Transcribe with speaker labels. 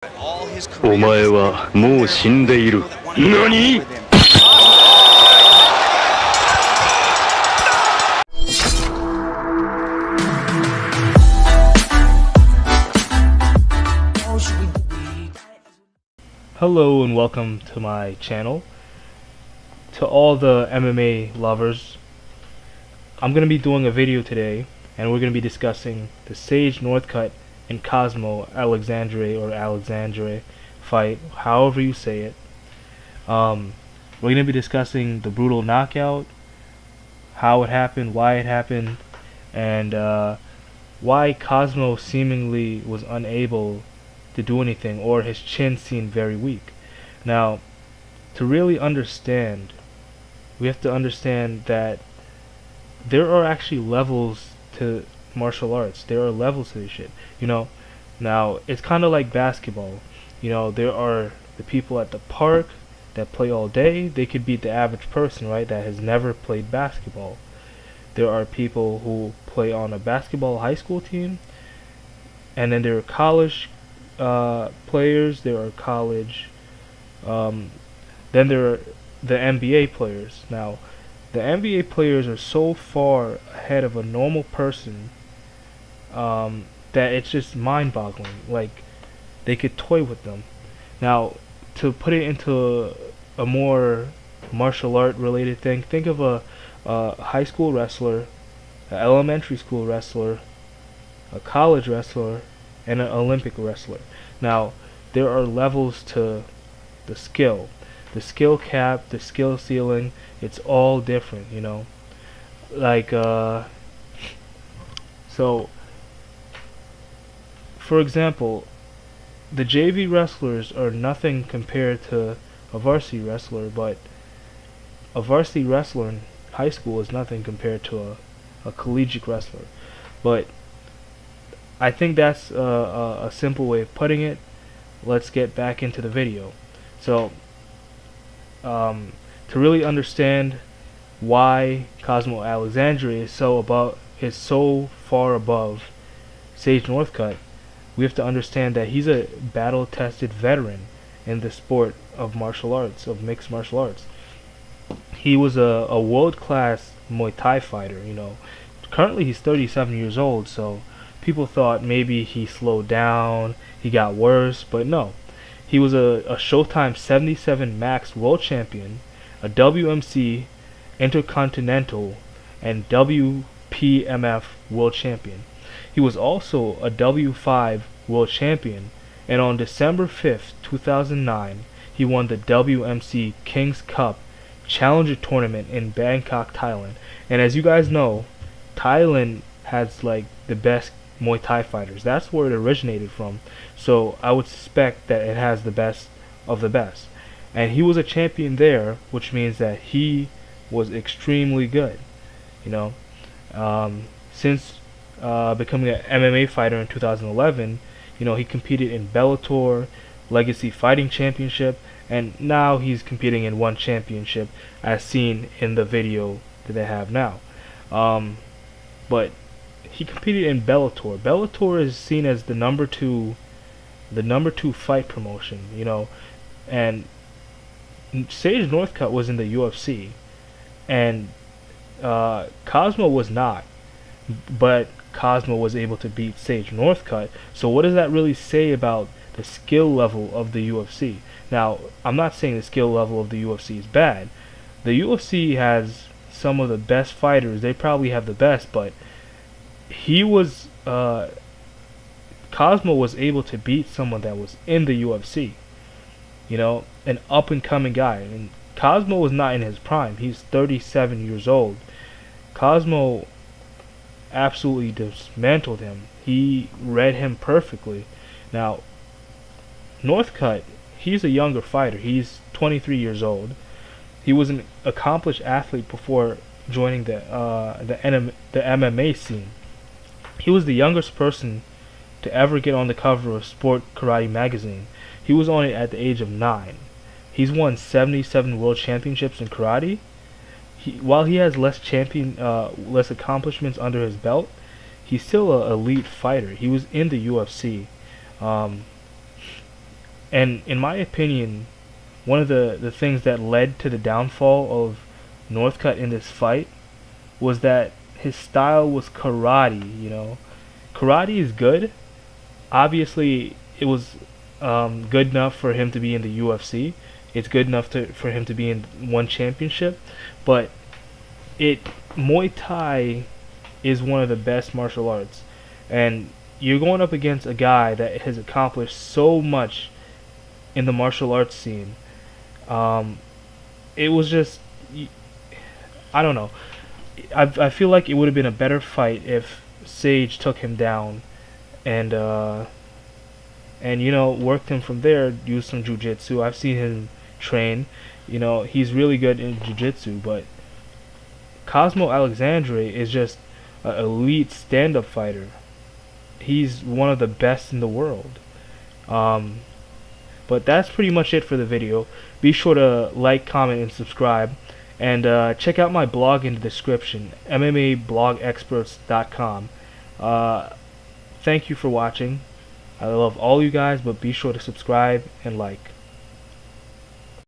Speaker 1: お前はもう死んでいる。何？
Speaker 2: Hello and welcome to my channel. To all the MMA lovers, I'm going to be doing a video today and we're going to be discussing the Sage Northcutt and Cosmo Alexandre or Alexandre fight, however you say it. We're going to be discussing the brutal knockout, how it happened, why it happened, and why Cosmo seemingly was unable to do anything, or his chin seemed very weak. Now, to really understand, we have to understand that there are actually levels to martial arts. There are levels to this shit, you know. Now, it's kind of like basketball. You know, there are the people at the park that play all day. They could beat the average person, right, that has never played basketball. There are people who play on a basketball high school team, and then there are college players, there are college, then there are the NBA players. Now, the NBA players are so far ahead of a normal person that it's just mind-boggling. Like, they could toy with them. Now, to put it into a more martial art related thing, think of a high school wrestler, an elementary school wrestler, a college wrestler, and an Olympic wrestler. Now, there are levels to the skill. The skill cap, the skill ceiling, it's all different, you know. Like, so, for example, the JV wrestlers are nothing compared to a varsity wrestler, but a varsity wrestler in high school is nothing compared to a collegiate wrestler. But I think that's a simple way of putting it. Let's get back into the video. So, to really understand why Cosmo Alexandre is so far above Sage Northcutt, we have to understand that he's a battle-tested veteran in the sport of martial arts, of mixed martial arts. He was a world-class Muay Thai fighter, you know. Currently he's 37 years old, so people thought maybe he slowed down, he got worse, but no. He was a Showtime 77 Max World Champion, a WMC Intercontinental, and WPMF World Champion. He was also a W5 World Champion, and on December 5th, 2009, he won the WMC King's Cup Challenger Tournament in Bangkok, Thailand. And as you guys know, Thailand has like the best Muay Thai fighters. That's where it originated from. So I would suspect that it has the best of the best. And he was a champion there, which means that he was extremely good. You know, since becoming an MMA fighter in 2011, you know, he competed in Bellator, Legacy Fighting Championship, and now he's competing in one championship, as seen in the video that they have now. But he competed in Bellator. Bellator is seen as the number two fight promotion, you know, and Sage Northcutt was in the UFC, and Cosmo was not, but Cosmo was able to beat Sage Northcutt. So what does that really say about the skill level of the UFC? Now, I'm not saying the skill level of the UFC is bad. The UFC has some of the best fighters. They probably have the best, but he was Cosmo was able to beat someone that was in the UFC, you know, an up and coming guy. And Cosmo was not in his prime. He's 37 years old. Cosmo absolutely dismantled him. He read him perfectly. Now, Northcutt, he's a younger fighter. He's 23 years old. He was an accomplished athlete before joining the MMA scene. He was the youngest person to ever get on the cover of Sport Karate magazine. He was on it at the age of 9. He's won 77 world championships in karate. While he has less accomplishments under his belt, he's still an elite fighter. He was in the UFC. And in my opinion, one of the things that led to the downfall of Northcutt in this fight was that his style was karate. Karate is good. Obviously, it was good enough for him to be in the UFC. It's good enough for him to be in one championship, but Muay Thai is one of the best martial arts, and you're going up against a guy that has accomplished so much in the martial arts scene. It was just, I don't know. I feel like it would have been a better fight if Sage took him down and worked him from there, used some jiu-jitsu. I've seen him train. He's really good in jiu-jitsu, but Cosmo Alexandre is just an elite stand-up fighter. He's one of the best in the world. But that's pretty much it for the video. Be sure to like, comment, and subscribe. And check out my blog in the description, MMAblogexperts.com. Thank you for watching. I love all you guys, but be sure to subscribe and like.